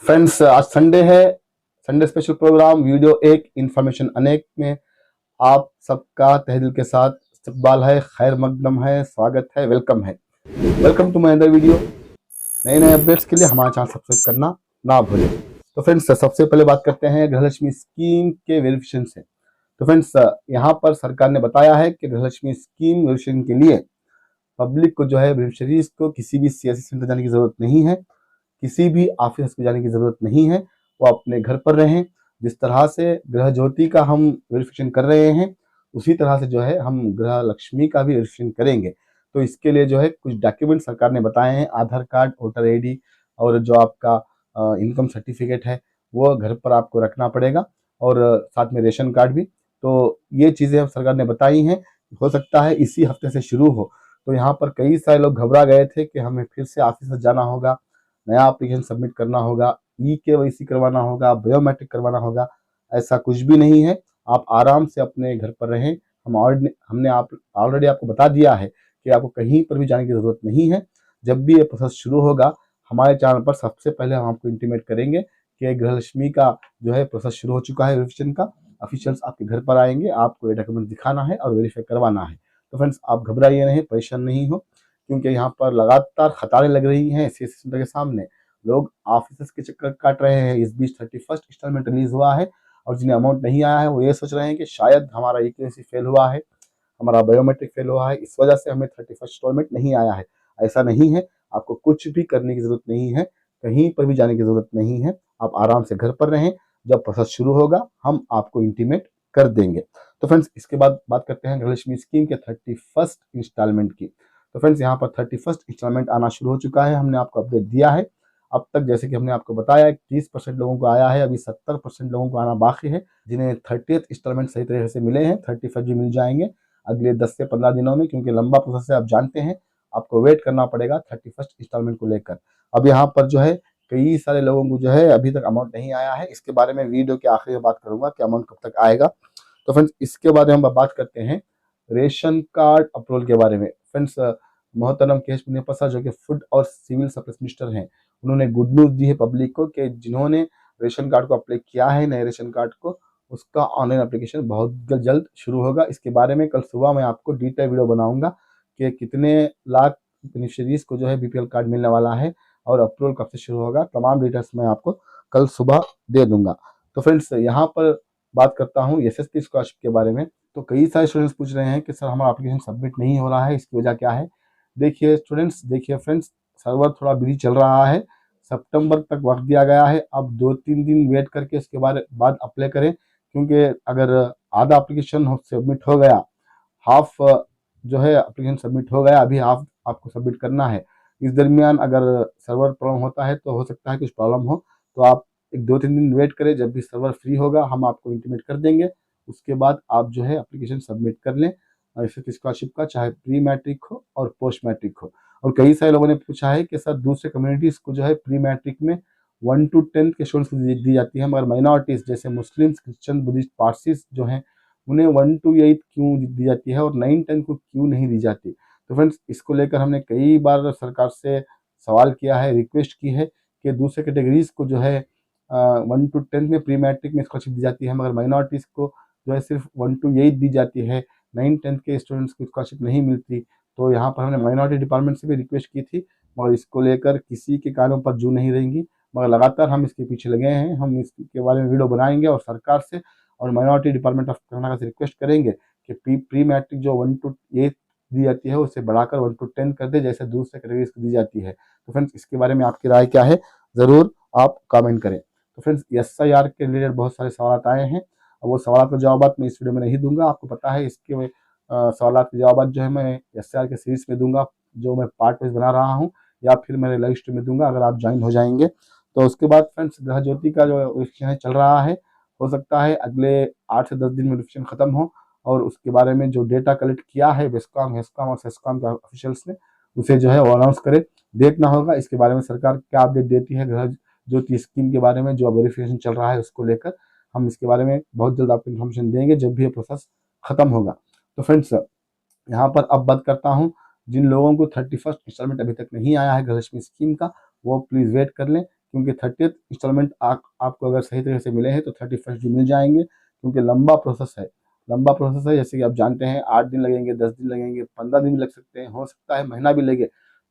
Friends, आज Sunday है। Sunday special programme video एक इन्फॉर्मेशन अनेक में आप सबका तहे दिल के साथ इस्तकबाल है, खैर मकदम है, स्वागत है, वेलकम है। Welcome to my other video. नए नए अपडेट्स के लिए हमारा चैनल सब्सक्राइब करना ना भूलें। तो फ्रेंड्स, सबसे पहले बात करते हैं गृहलक्ष्मी स्कीम के वेरिफिकेशन से। तो फ्रेंड्स, यहाँ पर सरकार ने बताया है कि गृहलक्ष्मी स्कीम वेरिफिकेशन के लिए पब्लिक को जो है बेनिफिशरीज को किसी भी सीएससी सेंटर जाने की जरूरत नहीं है, किसी भी ऑफिस को जाने की जरूरत नहीं है। वो अपने घर पर रहें। जिस तरह से गृह ज्योति का हम वेरिफिकेशन कर रहे हैं, उसी तरह से जो है हम गृह लक्ष्मी का भी वेरिफिकेशन करेंगे। तो इसके लिए जो है कुछ डॉक्यूमेंट सरकार ने बताए हैं, आधार कार्ड, वोटर आईडी और जो आपका इनकम सर्टिफिकेट है वो घर पर आपको रखना पड़ेगा, और साथ में रेशन कार्ड भी। तो ये चीज़ें सरकार ने बताई हैं। हो सकता है इसी हफ्ते से शुरू हो। तो यहाँ पर कई सारे लोग घबरा गए थे कि हमें फिर से ऑफिस में जाना होगा, नया एप्लीकेशन सबमिट करना होगा, केवाईसी करवाना होगा, बायोमेट्रिक करवाना होगा। ऐसा कुछ भी नहीं है। आप आराम से अपने घर पर रहें। हमने ऑलरेडी आपको बता दिया है कि आपको कहीं पर भी जाने की जरूरत नहीं है। जब भी ये प्रोसेस शुरू होगा, हमारे चैनल पर सबसे पहले हम आपको इंटीमेट करेंगे कि गृहलक्ष्मी का जो है प्रोसेस शुरू हो चुका है वेरिफिकेशन का। ऑफिशियल्स आपके घर पर आएंगे, आपको ये डॉक्यूमेंट दिखाना है और वेरीफाई करवाना है। तो फ्रेंड्स, आप घबराइए नहीं, परेशान नहीं हो, क्योंकि यहाँ पर लगातार कतारें लग रही हैं सीएससी सेंटर के सामने। लोग ऑफिस के चक्कर काट रहे हैं। इस बीच 31st इंस्टॉलमेंट रिलीज हुआ है, और जिन्हें अमाउंट नहीं आया है वो ये सोच रहे हैं कि शायद हमारा केवाईसी फेल हुआ है, हमारा बायोमेट्रिक फेल हुआ है, इस वजह से हमें 31st इंस्टॉलमेंट नहीं आया है। ऐसा नहीं है। आपको कुछ भी करने की जरूरत नहीं है, कहीं पर भी जाने की जरूरत नहीं है। आप आराम से घर पर रहें। जब प्रोसेस शुरू होगा हम आपको इंटीमेट कर देंगे। तो फ्रेंड्स, इसके बाद बात करते हैं गृहलक्ष्मी स्कीम के 31st इंस्टॉलमेंट की। तो फ्रेंड्स, यहाँ पर 31st इंस्टॉलमेंट आना शुरू हो चुका है। हमने आपको अपडेट दिया है। अब तक जैसे कि हमने आपको बताया 30% लोगों को आया है, अभी 70% लोगों को आना बाकी है। जिन्हें 30th इंस्टॉलमेंट सही तरीके से मिले हैं, 31st भी मिल जाएंगे अगले 10 से 15 दिनों में, क्योंकि लंबा प्रोसेस है, आप जानते हैं। आपको वेट करना पड़ेगा 31st इंस्टॉलमेंट को लेकर। अब यहाँ पर जो है कई सारे लोगों को जो है अभी तक अमाउंट नहीं आया है। इसके बारे में वीडियो के आखिरी में बात करूंगा कि अमाउंट कब तक आएगा। तो फ्रेंड्स, इसके बाद हम बात करते हैं रेशन कार्ड अप्रूवल के बारे में। फ्रेंड्स, मोहतरम केश मुनीर जो कि फूड और सिविल सप्लाईज मिनिस्टर हैं, उन्होंने गुड न्यूज दी है पब्लिक को कि जिन्होंने रेशन कार्ड को अप्लाई किया है, नए रेशन कार्ड को, उसका ऑनलाइन एप्लीकेशन बहुत जल्द शुरू होगा। इसके बारे में कल सुबह मैं आपको डिटेल वीडियो बनाऊंगा कि कितने लाख बेनिफिशरीज को जो है बीपीएल कार्ड मिलने वाला है और अप्रूवल कब से शुरू होगा। तमाम डिटेल्स मैं आपको कल सुबह दे दूंगा। तो फ्रेंड्स, यहाँ पर बात करता हूँ एसएससी स्कॉलरशिप के बारे में। तो कई सारे स्टूडेंट्स पूछ रहे हैं कि सर हमारा एप्लीकेशन सबमिट नहीं हो रहा है, इसकी वजह क्या है। देखिए स्टूडेंट्स, देखिए फ्रेंड्स, सर्वर थोड़ा बिजी चल रहा है। सितंबर तक वक्त दिया गया है। अब 2-3 दिन वेट करके इसके बाद अप्लाई करें, क्योंकि अगर आधा एप्लीकेशन सबमिट हो गया, हाफ जो है एप्लीकेशन सबमिट हो गया, अभी हाफ आपको सबमिट करना है। इस दरमियान अगर सर्वर प्रॉब्लम होता है तो हो सकता है कुछ प्रॉब्लम हो, तो आप 1-2-3 दिन वेट करें। जब भी सर्वर फ्री होगा हम आपको इंटीमेट कर देंगे। उसके बाद आप जो है एप्लीकेशन सबमिट कर लें स्कॉलरशिप का, चाहे प्री मैट्रिक हो और पोस्ट मैट्रिक हो। और कई सारे लोगों ने पूछा है कि सर दूसरे कम्युनिटीज़ को जो है प्री मैट्रिक में 1 to 10 के स्टूडेंट्स को दी जाती है, मगर माइनॉरिटीज़ जैसे मुस्लिम्स, क्रिश्चियन, बुद्धिस्ट, पारसीज जो हैं, उन्हें 1 to 8 क्यों दी जाती है और 9-10 को क्यों नहीं दी जाती। तो फ्रेंड्स, इसको लेकर हमने कई बार सरकार से सवाल किया है, रिक्वेस्ट की है कि दूसरे कैटेगरीज को जो है 1 to 10 में प्री मैट्रिक में स्कॉलरशिप दी जाती है, मगर माइनॉरिटीज़ को जो है सिर्फ 1 to 8 दी जाती है, 9-10 के स्टूडेंट्स को स्कॉलरशिप नहीं मिलती। तो यहाँ पर हमने माइनॉरिटी डिपार्टमेंट से भी रिक्वेस्ट की थी, मगर इसको लेकर किसी के कानों पर जू नहीं रहेंगी। मगर लगातार हम इसके पीछे लगे हैं। हम इसके बारे में वीडियो बनाएंगे और सरकार से और माइनॉरिटी डिपार्टमेंट ऑफ कर्नाटक से रिक्वेस्ट करेंगे कि प्री मैट्रिक जो 1 to 8 दी जाती है उसे बढ़ाकर 1 to 10 कर दे, जैसे दूसरे कैटेगरीज को दी जाती है। तो फ्रेंड्स, इसके बारे में आपकी राय क्या है, ज़रूर आप कमेंट करें। तो फ्रेंड्स, एसआईआर के रिलेटेड बहुत सारे सवाल आए हैं। अब वो सवाल के जवाब मैं इस वीडियो में नहीं दूंगा। आपको पता है इसके सवाल के जवाब जो है मैं एसआईआर के सीरीज में दूंगा, जो मैं पार्ट वाइज बना रहा हूँ, या फिर मेरे लाइव स्ट्रीम में दूंगा अगर आप ज्वाइन हो जाएंगे। तो उसके बाद फ्रेंड्स, गृह ज्योति का जो वेरिफिकेशन चल रहा है, हो सकता है अगले 8 से 10 दिन में वेरिफिकेशन खत्म हो, और उसके बारे में जो डेटा कलेक्ट किया है बेस्कॉम, हेस्कॉम और सेस्कॉम के ऑफिशियल्स ने, उसे जो है वो अनाउंस करे। देखना होगा इसके बारे में सरकार क्या अपडेट देती है गृह ज्योति स्कीम के बारे में, जो वेरिफिकेशन चल रहा है उसको लेकर। हम इसके बारे में बहुत जल्द आपको इन्फॉर्मेशन देंगे जब भी ये प्रोसेस खत्म होगा। तो फ्रेंड्स, यहाँ पर अब बात करता हूँ जिन लोगों को 31st इंस्टॉलमेंट अभी तक नहीं आया है गृहलक्ष्मी स्कीम का, वो प्लीज़ वेट कर लें। क्योंकि 30th इंस्टॉलमेंट आपको अगर सही तरीके से मिले हैं तो 31st भी मिल जाएंगे, क्योंकि लंबा प्रोसेस है। लंबा प्रोसेस है, जैसे कि आप जानते हैं 8 दिन लगेंगे, 10 दिन लगेंगे, 15 दिन भी लग सकते हैं, हो सकता है महीना भी लगे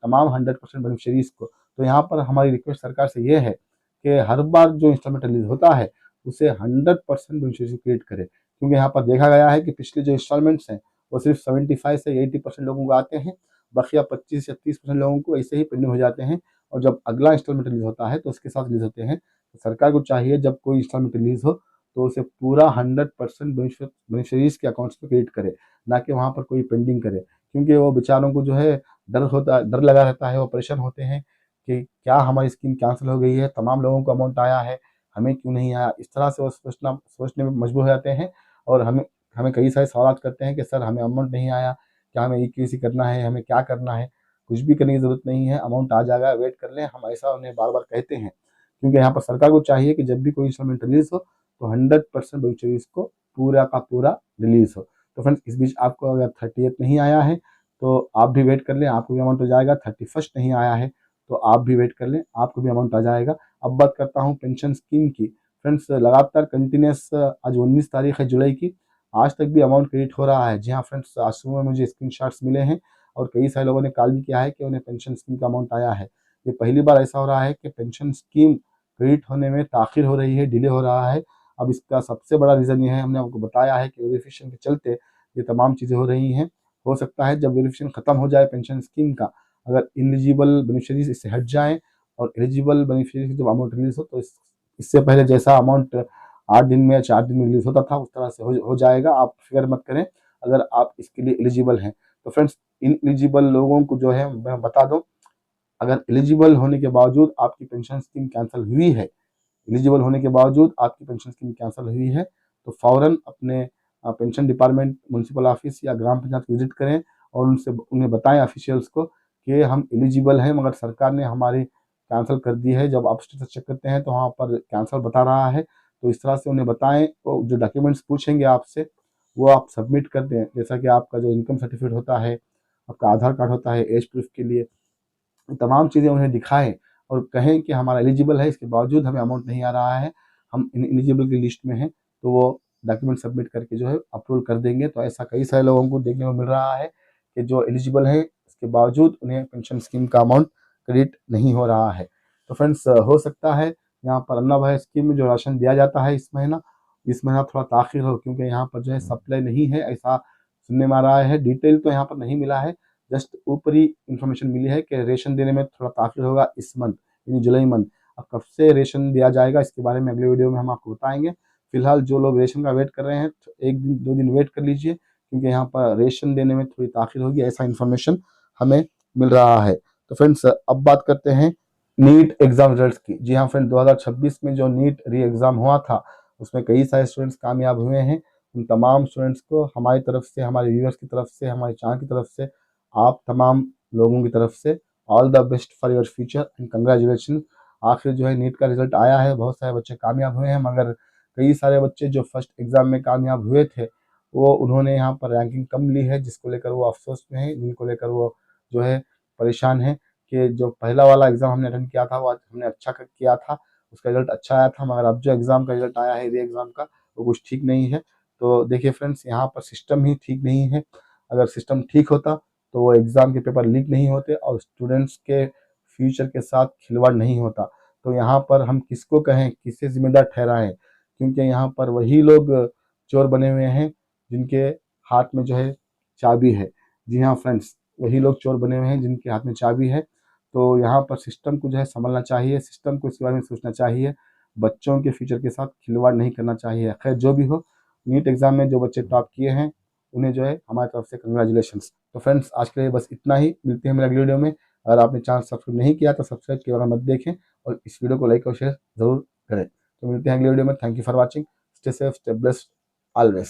तमाम 100% बेनिफिशरीज को। तो यहाँ पर हमारी रिक्वेस्ट सरकार से ये है कि हर बार जो इंस्टॉलमेंट रिलीज होता है उसे 100% बेनिफिशरी क्रिएट करे, क्योंकि यहाँ पर देखा गया है कि पिछले जो इंस्टॉलमेंट्स हैं वो सिर्फ 75 से 80% लोगों को आते हैं, बकिया 25 या 30% लोगों को ऐसे ही पेंडिंग हो जाते हैं, और जब अगला इंस्टॉलमेंट रिलीज होता है तो उसके साथ रिलीज होते हैं। तो सरकार को चाहिए जब कोई इंस्टॉलमेंट रिलीज हो तो उसे पूरा 100% बेनिफिशरीज के अकाउंट्स में क्रेडिट करे, ना कि वहाँ पर कोई पेंडिंग करे, क्योंकि वो बेचारों को जो है डर लगा रहता है, वो परेशान होते हैं कि क्या हमारी स्कीम कैंसिल हो गई है, तमाम लोगों को अमाउंट आया है, हमें क्यों नहीं आया। इस तरह से वो सोचने में मजबूर हो जाते हैं, और हमें हमें कई सारे सवाल करते हैं कि सर हमें अमाउंट नहीं आया, क्या हमें EKYC करना है, हमें क्या करना है। कुछ भी करने की ज़रूरत नहीं है, अमाउंट आ जाएगा, वेट कर लें, हम ऐसा उन्हें बार बार कहते हैं, क्योंकि यहाँ पर सरकार को चाहिए कि जब भी कोई इंस्टॉलमेंट रिलीज हो तो 100% बेनिफिशरीज को पूरा का पूरा रिलीज हो। तो फ्रेंड्स, इस बीच आपको अगर 30th नहीं आया है तो आप भी वेट कर लें, आपको भी अमाउंट हो जाएगा। 31st नहीं आया है तो आप भी वेट कर लें, आपको भी अमाउंट आ जाएगा। अब बात करता हूँ पेंशन स्कीम की। फ्रेंड्स, लगातार कंटिन्यूस आज 19 तारीख है जुलाई की, आज तक भी अमाउंट क्रेडिट हो रहा है। जी हाँ फ्रेंड्स, आज सुबह मुझे स्क्रीनशॉट्स मिले हैं और कई सारे लोगों ने कॉल भी किया है कि उन्हें पेंशन स्कीम का अमाउंट आया है। ये पहली बार ऐसा हो रहा है कि पेंशन स्कीम क्रेडिट होने में ताखिर हो रही है, डिले हो रहा है। अब इसका सबसे बड़ा रीज़न ये है, हमने आपको बताया है कि वेरिफिकेशन के चलते ये तमाम चीज़ें हो रही हैं। हो सकता है जब वेरिफिकेशन खत्म हो जाए पेंशन स्कीम का, अगर एलिजिबल बेनिफिशरीज इससे हट जाएँ और एलिजिबल बेनिफिशरीज की जब अमाउंट रिलीज हो तो इससे पहले जैसा अमाउंट 8 दिन में या 4 दिन में रिलीज होता था उस तरह से हो जाएगा। आप फिक्र मत करें अगर आप इसके लिए एलिजिबल हैं। तो फ्रेंड्स, इन एलिजिबल लोगों को जो है मैं बता दूं, अगर एलिजिबल होने के बावजूद आपकी पेंशन स्कीम कैंसिल हुई है, एलिजिबल होने के बावजूद आपकी पेंशन स्कीम कैंसिल हुई है, तो फ़ौरन अपने पेंशन डिपार्टमेंट, म्युनिसिपल ऑफिस या ग्राम पंचायत को विजिट करें और उन्हें बताएं ऑफिशियल्स को कि हम एलिजिबल हैं, मगर सरकार ने हमारी कैंसिल कर दी है। जब आप स्टेटस चेक करते हैं तो वहाँ पर कैंसिल बता रहा है, तो इस तरह से उन्हें बताएं। तो जो डॉक्यूमेंट्स पूछेंगे आपसे वो आप सबमिट कर दें, जैसा कि आपका जो इनकम सर्टिफिकेट होता है, आपका आधार कार्ड होता है एज प्रूफ के लिए, तमाम चीज़ें उन्हें दिखाएं और कहें कि हमारा एलिजिबल है, इसके बावजूद हमें अमाउंट नहीं आ रहा है, हम इन एलिजिबल की लिस्ट में हैं, तो वो डॉक्यूमेंट सबमिट करके जो है अप्रूवल कर देंगे। तो ऐसा कई सारे लोगों को देखने को मिल रहा है कि जो एलिजिबल है इसके बावजूद उन्हें पेंशन स्कीम का अमाउंट क्रेडिट नहीं हो रहा है। तो फ्रेंड्स, हो सकता है यहाँ पर अन्ना भाई स्कीम में जो राशन दिया जाता है इस महीना थोड़ा ताखिर हो, क्योंकि यहाँ पर जो है सप्लाई नहीं है, ऐसा सुनने में आ रहा है। डिटेल तो यहाँ पर नहीं मिला है, जस्ट ऊपरी इन्फॉर्मेशन मिली है कि रेशन देने में थोड़ा ताखिर होगा इस मंथ, यानी जुलाई मंथ। अब कब से रेशन दिया जाएगा इसके बारे में अगले वीडियो में हम आपको बताएंगे। फिलहाल जो लोग रेशन का वेट कर रहे हैं तो 1 दिन 2 दिन वेट कर लीजिए, क्योंकि यहाँ पर रेशन देने में थोड़ी ताखिर होगी, ऐसा इन्फॉर्मेशन हमें मिल रहा है। तो फ्रेंड्स, अब बात करते हैं नीट एग्जाम रिजल्ट्स की। जी हाँ फ्रेंड, 2026 में जो नीट री एग्ज़ाम हुआ था उसमें कई सारे स्टूडेंट्स कामयाब हुए हैं। उन तमाम स्टूडेंट्स को हमारी तरफ से, हमारे व्यूअर्स की तरफ से, हमारे चैनल की तरफ से, आप तमाम लोगों की तरफ से all the best for your future and congratulation. आखिर जो है नीट का रिजल्ट आया है, बहुत सारे बच्चे कामयाब हुए हैं, मगर कई सारे बच्चे जो फर्स्ट एग्ज़ाम में कामयाब हुए थे वो उन्होंने यहाँ पर रैंकिंग कम ली है, जिसको लेकर वो अफसोस में है, जिनको लेकर वो जो है परेशान है कि जो पहला वाला एग्ज़ाम हमने अटेंड किया था वो हमने अच्छा किया था, उसका रिजल्ट अच्छा आया था, मगर अब जो एग्ज़ाम का रिजल्ट आया है री एग्ज़ाम का वो कुछ ठीक नहीं है। तो देखिए फ्रेंड्स, यहाँ पर सिस्टम ही ठीक नहीं है। अगर सिस्टम ठीक होता तो वो एग्ज़ाम के पेपर लीक नहीं होते और स्टूडेंट्स के फ्यूचर के साथ खिलवाड़ नहीं होता। तो यहाँ पर हम किसको कहें, किसे ज़िम्मेदार ठहराएं, क्योंकि यहाँ पर वही लोग चोर बने हुए हैं जिनके हाथ में जो है चाबी है। जी हाँ फ्रेंड्स, वही लोग चोर बने हुए हैं जिनके हाथ में चाबी है। तो यहाँ पर सिस्टम को जो है संभलना चाहिए, सिस्टम को इसके बारे में सोचना चाहिए, बच्चों के फ्यूचर के साथ खिलवाड़ नहीं करना चाहिए। खैर जो भी हो, नीट एग्ज़ाम में जो बच्चे टॉप किए हैं उन्हें जो है हमारी तरफ से कंग्रेचुलेशंस। तो फ्रेंड्स, आज के लिए बस इतना ही, मिलते हैं मेरे अगले वीडियो में। अगर आपने चैनल सब्सक्राइब नहीं किया तो सब्सक्राइब के बगैर मत देखें और इस वीडियो को लाइक और शेयर ज़रूर करें। तो मिलते हैं अगले वीडियो में। Thank you for watching, stay safe, stay blessed always.